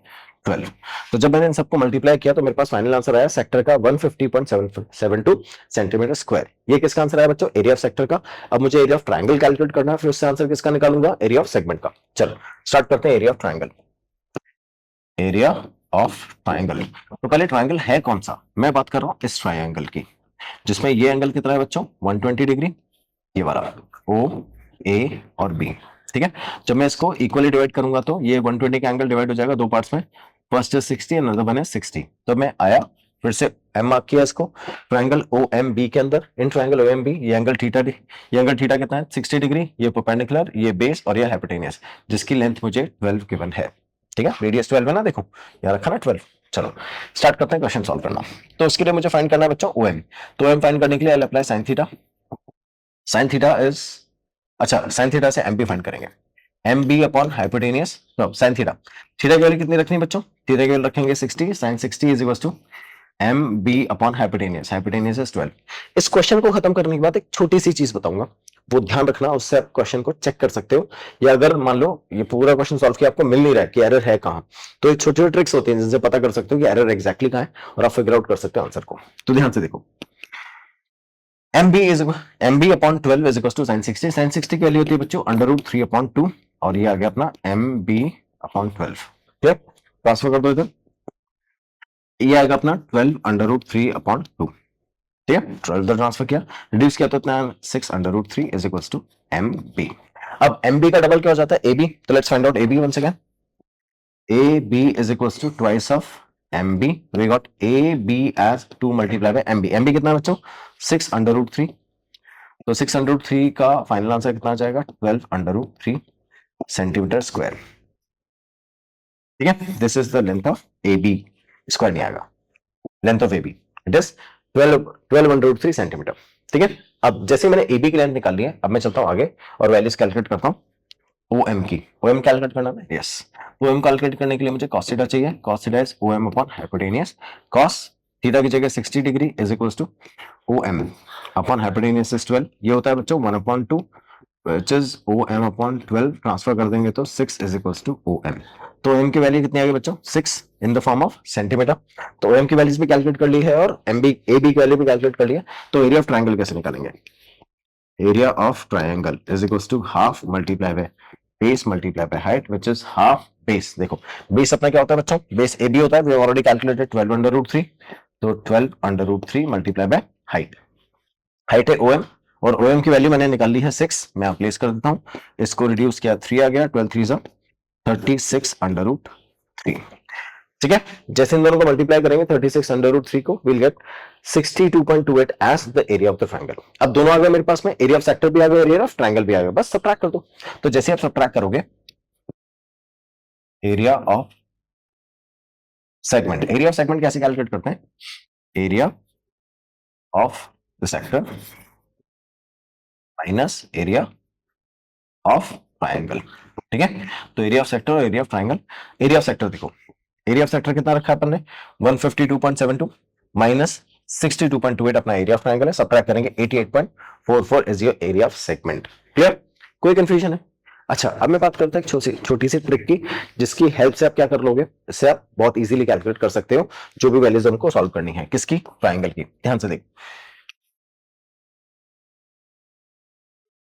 12। तो जब मैंने इन सबको मल्टीप्लाई किया तो मेरे पास फाइनल आंसर आया सेक्टर का 150.72 सेंटीमीटर स्क्वायर। ये किसका आंसर आया बच्चों? एरिया ऑफ सेक्टर का। अब मुझे एरिया ऑफ ट्रायंगल कैलकुलेट करना है, फिर उससे आंसर किसका निकालूंगा? एरिया ऑफ सेगमेंट का। चलो स्टार्ट करते हैं area of triangle. Area of triangle, तो पहले ट्रायंगल है कौन सा? मैं बात कर रहा हूं इस ट्रायंगल की, जिसमें ये एंगल कितना है बच्चों? 120 डिग्री, ये वाला ओ ए और बी। ठीक है। जब मैं इसको इक्वली डिवाइड करूंगा तो ये 120 का एंगल डिवाइड हो जाएगा दो पार्ट्स में, first is 60 and other one is 60। तो मैं आया फिर से एम मार्क किया इसको ट्रायंगल ओ एम बी के अंदर। In triangle O M B ये एंगल थीटा, ये एंगल थीटा कितना है? 60 डिग्री। ये परपेंडिकुलर, ये बेस और ये हाइपोटेनियस, जिसकी लेंथ मुझे 12 गिवन है। ठीक है, रेडियस 12 है ना, देखो यहाँ रखा ना 12। चलो स्टार्ट करते हैं क्वेश्चन सॉल्व करना। तो उसके लिए मुझे फाइंड करना है बच्चों ओ एम। तो एम फाइंड करने के लिए I apply sine theta. Sine theta is, अच्छा साइन थीटा से एम बी फाइंड करेंगे, एम बी अपॉन हाइपोटेनियस। तो साइन थीटा, थीटा की वैल्यू कितनी रखनी है बच्चों? थीटा की वैल्यू रखेंगे 60, sine 60 is equal to M B upon hypotenuse, hypotenuse is 12। इस क्वेश्चन को खत्म करने के बाद एक छोटी सी चीज बताऊंगा, वो ध्यान रखना, उससे आप क्वेश्चन को चेक कर सकते हो। या अगर मान लो ये पूरा क्वेश्चन सॉल्व किया आपको मिल नहीं रहा है कि एरर है कहाँ, तो ये छोटी छोटी ट्रिक्स होती हैं जिनसे पता कर सकते हो कि एरर एग्जैक्टली कहाँ है और आप फिगर आउट कर सकते हो आंसर को। तो ध्यान से देखो, M B upon 12 is equal to sine 60। Sine 60 की वैल्यू होती है बच्चों अंडर रूट 3 अपॉन 2 और ये आ गया अपना एम बी अपॉन 12। ठीक, ट्रांसफर कर दो इधर, ये आएगा अपना 12 अंडर रूट 3 अपॉन 2। ठीक है, 12 इधर ट्रांसफर किया, रिड्यूस किया तो इतना 6 under root 3 is equal to M B. अब एम बी का डबल क्या हो जाता है? A B. तो let's find out A B once again. A B is equal to twice of M B. We got A B as 2 multiply by M B. M B कितना है बच्चों? 6 under root 3। तो 6 under root 3 का final answer कितना आ जाएगा? 12 under root 3 centimetre square. ठीक है, this is the length of A B, square नहीं आएगा, length of A B it is 12 under root 3 centimetre. ठीक है, अब जैसे मैंने ए बी की लेंथ निकाल ली है, अब मैं चलता हूं आगे और वैल्यूज कैलकुलेट करता हूं ओ एम की। ओ एम कैलकुलेट करना है, यस। ओ एम कैलकुलेट करने के लिए मुझे कॉस थीटा चाहिए। Cos theta is O M upon hypotenuse. Cos theta की जगह 60 degree is equal to O M upon hypotenuse is 12। ये होता है बच्चों 1/2 which is OM upon 12। Transfer कर देंगे तो 6 is equals to OM। तो OM की वैल्यू कितनी आ गई बच्चों? 6 in the form of centimetre. तो OM की वैल्यूज भी कैलकुलेट कर ली है और MB AB की वैल्यू भी कैलकुलेट कर ली है। तो एरिया ऑफ ट्रायंगल कैसे निकालेंगे? Area of triangle is equals to half multiply by base multiply by height which is half base. देखो बेस अपना क्या होता है बच्चों? बेस AB होता है, we already calculated 12 under root 3। तो 12√3 मल्टीप्लाई बाय हाइट। हाइट है OM और OM की वैल्यू मैंने निकाल ली है 6, मैं प्लेस कर देता हूं, इसको रिड्यूस किया 3 आ गया, 12 3 36√3। ठीक है, जैसे इन दोनों को मल्टीप्लाई करेंगे 36√3 को, will get 62.28 as the area of the triangle. अब दोनों आ गए मेरे पास में, एरिया ऑफ सेक्टर भी आ गया, एरिया ऑफ ट्रायंगल भी आ गया, बस सबट्रैक्ट कर दो। तो जैसे आप सबट्रैक्ट करोगे, area of segment, area of segment कैसे कैलकुलेट करते हैं, area of the sector minus area of triangle. ठीक है, तो एरिया ऑफ सेक्टर और area of triangle, area of sector देखो, एरिया ऑफ सेक्टर कितना रखा है अपन ने 152.72 माइनस 62.28 अपना एरिया ऑफ ट्रायंगल है, सबट्रैक्ट करेंगे 88.44 is your area of segment. Clear, कोई कंफ्यूजन है? अच्छा, अब मैं बात करता हूं एक छोटी सी ट्रिक की, जिसकी हेल्प से आप क्या कर लोगे, इससे आप बहुत इजीली कैलकुलेट कर सकते हो जो भी वैल्यूज हमको सॉल्व करनी है। किसकी? ट्रायंगल की। ध्यान से देखो,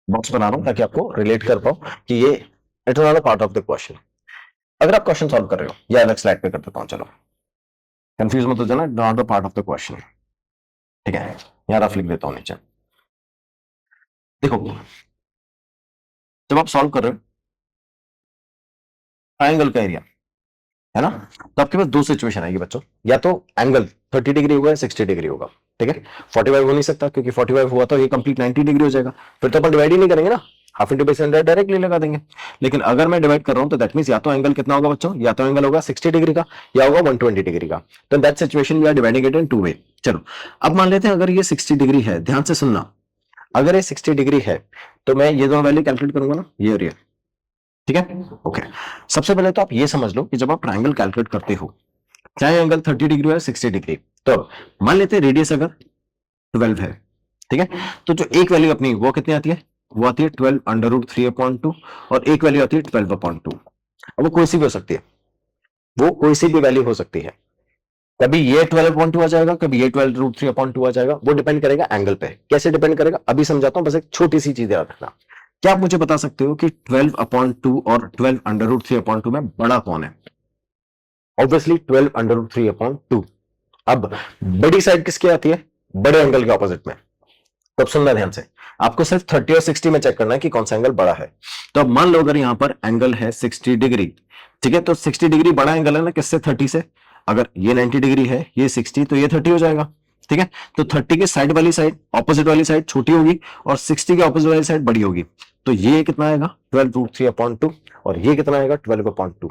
बॉक्स बना रहा हूं ताकि आपको रिलेट कर पाओ कि ये it is not a part of the question. अगर आप क्वेश्चन सॉल्व कर रहे हो, या अलग स्लाइड पे कर देता हूं, चलो कंफ्यूज मत हो जाना, not a part of the question. ठीक है, यार आप लिख देता हूं नीचे। देखो, जब आप सॉल्व कर रहे हो ट्रायंगल का एरिया, है ना, तो आपके पास दो सिचुएशन आएगी बच्चों, या तो एंगल 30 डिग्री होगा या 60 डिग्री होगा। ठीक है, 45 हो नहीं सकता, क्योंकि 45 हुआ तो ये कंप्लीट 90 डिग्री हो जाएगा, फिर तो अपन डिवाइड ही नहीं करेंगे ना, हाफ इंटू बेस 100 डायरेक्टली लगा देंगे। लेकिन अगर मैं डिवाइड कर रहा हूं तो दैट मींस या तो एंगल कितना होगा बच्चों, या तो एंगल होगा 60 डिग्री का या होगा 120 डिग्री का। तो that situation we are dividing it in two way. चलो, अब मान लेते हैं अगर ये 60 डिग्री है, ध्यान से सुनना, अगर ये 60 डिग्री है तो मैं ये दोनों वैल्यू कैलकुलेट करूंगा ना, ये और ये। ठीक है, ओके। सबसे पहले तो आप ये समझ लो कि जब आप ट्रायंगल कैलकुलेट करते हो, चाहे एंगल 30 डिग्री हो 60 डिग्री, तो मान लेते हैं रेडियस अगर 12 है, ठीक है, तो जो एक वैल्यू अपनी वो कितनी आती है, वो आती है 12√3/2, और एक वैल्यू आती है 12/2। अब वो कोई सी भी हो सकती है, वो कोई सी भी वैल्यू हो सकती है, कभी ये 12/2 आ जाएगा, कभी ये 12√3/2 आ जाएगा, वो डिपेंड करेगा एंगल पे। कैसे डिपेंड करेगा अभी समझाता हूं, बस एक छोटी सी चीज याद रखना। क्या आप मुझे बता सकते हो कि 12/2 और 12√3/2 में बड़ा कौन है? ऑब्वियसली 12√3/2। अब बड़ी साइड किसकी आती है, बड़े एंगल के ऑपोजिट में। तब सुनना ध्यान से, आपको सिर्फ 30 और 60 में चेक करना है कि कौन सा एंगल बड़ा है। तो अब मान लो अगर यहां पर एंगल है 60 डिग्री, ठीक है, तो 60 डिग्री बड़ा एंगल है ना किससे, 30 से। अगर ये 90 डिग्री है, ये 60, तो ये 30 हो जाएगा। ठीक है, तो 30 के साइड वाली साइड, ऑपोजिट वाली साइड छोटी होगी और 60 के ऑपोजिट वाली साइड बड़ी होगी। तो ये कितना आएगा 12√3/2 और ये कितना आएगा 12/2।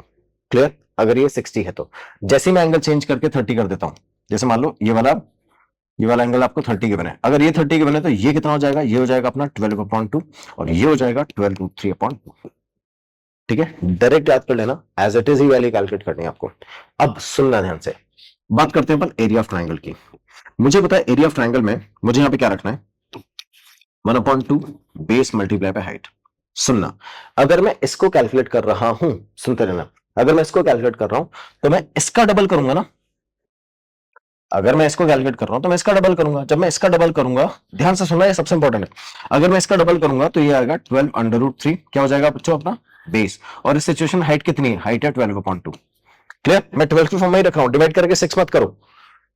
क्लियर? अगर ये 60 है तो जैसे मैं एंगल चेंज करके 30 कर देता हूं, जैसे मान लो ये वाला एंगल आपको 30 गिवन है, अगर ये 30 गिवन है तो ये कितना हो जाएगा, ये हो जाएगा अपना 12/2 और ये हो जाएगा 12√3/2। ठीक है, डायरेक्ट याद कर लेना, एज इट इज ही वैल्यू कैलकुलेट करनी है आपको। अब सुनना ध्यान से, बात करते हैं अपन एरिया ऑफ ट्रायंगल की। मुझे पता है एरिया ऑफ ट्रायंगल में मुझे यहां पे क्या रखना है, 1/2 बेस मल्टीप्लाई बाय हाइट। सुनना, अगर मैं इसको कैलकुलेट कर रहा हूं, सुनते रहना, अगर मैं इसको कैलकुलेट कर रहा हूं तो मैं इसका डबल करूंगा ना, अगर मैं इसको कैलकुलेट कर रहा हूं तो मैं इसका डबल करूंगा। जब मैं इसका डबल करूंगा, ध्यान से सुनना, ये सबसे इंपॉर्टेंट है, अगर मैं इसका डबल करूंगा तो ये आएगा 12√3, क्या हो जाएगा बच्चों अपना बेस, और इस सिचुएशन हाइट कितनी है, हाइट है 12/2। क्लियर? मैं 12 की फॉर्म में ही रख रहा हूं, डिवाइड करके 6 मत करो,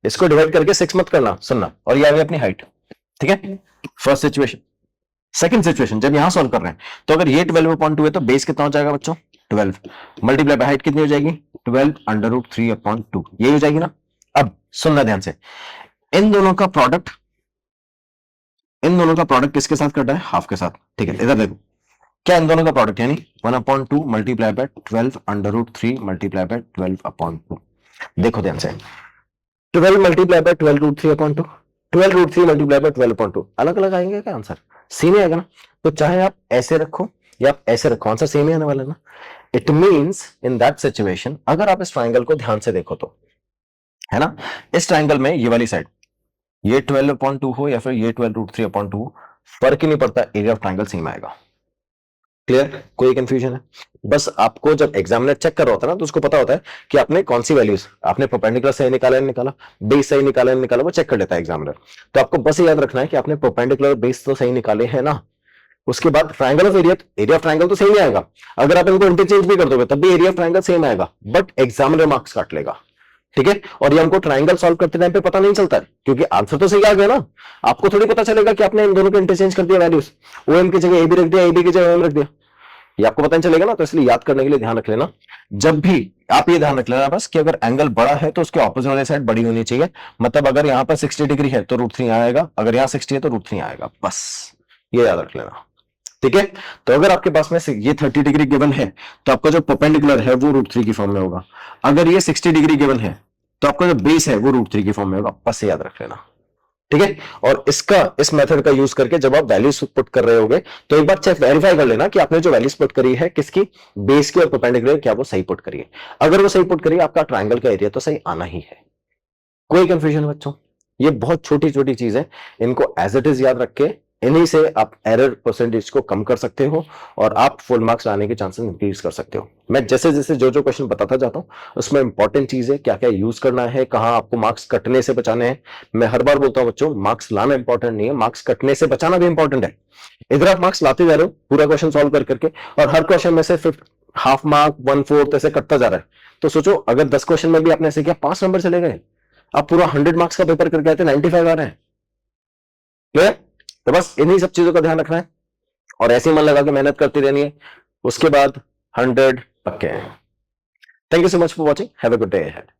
इसको डिवाइड करके 6 मत करना, सुनना, और ये आ गई अपनी हाइट। ठीक है, फर्स्ट सिचुएशन। सेकंड सिचुएशन, जब यहां सॉल्व कर रहे हैं तो अगर ये 12/2 है तो बेस कितना हो जाएगा बच्चों 12 मल्टीप्लाई बाय हाइट कितनी हो जाएगी 12√3/2, यही हो जाएगी ना। अब सुनना ध्यान से, इन दोनों का प्रोडक्ट, इन दोनों का प्रोडक्ट किसके साथ करना है, हाफ के साथ। ठीक है, इधर देखो, क्या इन दोनों का प्रोडक्ट यानी 1/2 मल्टीप्लाई बाय 12√3 मल्टीप्लाई बाय 12/2। देखो ध्यान से, 12 मल्टीप्लाई बाय 12√3/2, 12√3 मल्टीप्लाई बाय 12/2, अलग अलग आएंगे क्या आंसर, सेम ही आएगा ना। तो चाहे आप ऐसे रखो या आप ऐसे रखो, आंसर सेम ही आने वाला है ना। It means in that situation, अगर आप इस ट्रायंगल को ध्यान से देखो तो, है ना, इस ट्रायंगल में ये वाली साइड, ये 12/2 हो या फिर ये 12√3/2 हो, फर्क ही नहीं पड़ता, एरिया ऑफ ट्रायंगल सेम आएगा। क्लियर? कोई कंफ्यूजन है? बस आपको जब एग्जामिनर चेक कर रहा होता है ना, तो उसको पता होता है कि आपने कौन सी वैल्यूज, आपने परपेंडिकुलर सही निकाला है निकाला, बेस सही निकाला है निकाला, वो चेक कर लेता है एग्जामिनर। तो आपको बस याद रखना है कि आपने परपेंडिकुलर बेस तो सही निकाले हैं ना, उसके बाद triangle of area, area of triangle तो सेम ही आएगा। अगर आप इनको इंटरचेंज भी कर दोगे तब भी एरिया ऑफ ट्रायंगल सेम आएगा, बट एग्जामिनर मार्क्स काट लेगा। ठीक है। और ये हमको ट्राइंगल सॉल्व करते टाइम पे पता नहीं चलता है, क्योंकि आंसर तो सही आ गया ना, आपको थोड़ी पता चलेगा कि आपने इन दोनों को इंटरचेंज कर दिया वैल्यूज, ओ एम की जगह ए बी रख दिया, ए बी की जगह एम रख दिया, ये आपको पता नहीं चलेगा ना। तो इसलिए याद करने के लिए ध्यान रख लेना, जब भी आप ये ध्यान रख लेना बस कि अगर एंगल बड़ा है तो उसके ऑपोजिट वाली साइड बड़ी होनी चाहिए। मतलब अगर यहाँ पर 60 डिग्री है तो √3 आएगा, अगर यहाँ 60 है तो √3 आएगा, बस ये याद रख लेना, ठीक है। तो अगर आपके पास में ये 30 डिग्री गिवन है तो आपका जो परपेंडिकुलर है वो √3 की फॉर्म में होगा। अगर ये 60 डिग्री गिवन है तो आपका जो बेस है वो √3 की फॉर्म में होगा, बस याद रख लेना, ठीक है। और इस मेथड का यूज करके जब आप वैल्यूज पुट कर रहे होगे तो एक बार चेक वेरीफाई कर लेना कि आपने जो वैल्यूज पुट करी है किसकी, बेस की और परपेंडिकुलर, क्या वो सही पुट करी है। अगर वो सही पुट करी है, आपका ट्राइंगल का एरिया तो सही आना ही है। कोई कंफ्यूजन बच्चों? ये बहुत छोटी छोटी चीज है, इनको एज इट इज याद रख के इन्हीं से आप एरर परसेंटेज को कम कर सकते हो और आप फुल मार्क्स लाने के चांसेस इंक्रीज कर सकते हो। मैं जैसे जैसे जो क्वेश्चन बताता जाता हूं उसमें इंपॉर्टेंट चीज है क्या क्या यूज करना है, कहां आपको मार्क्स कटने से बचाने हैं। मैं हर बार बोलता हूं बच्चों, मार्क्स लाना इंपॉर्टेंट नहीं है, मार्क्स कटने से बचाना भी इंपॉर्टेंट है। इधर आप मार्क्स लाते जा रहे हो पूरा क्वेश्चन सॉल्व कर करके, और हर क्वेश्चन में से हाफ मार्क 1/4 ऐसे कटता जा रहा है। तो सोचो अगर 10 क्वेश्चन में भी आपने ऐसे किया 5 नंबर चले गए, आप पूरा 100 मार्क्स का पेपर करके आए थे 95 आ रहे हैं। क्लियर? तो बस इन्हीं सब चीजों का ध्यान रखना है और ऐसे ही मन लगा के मेहनत करती रहनी है, उसके बाद 100 पक्के हैं। Thank you so much for watching, have a good day ahead.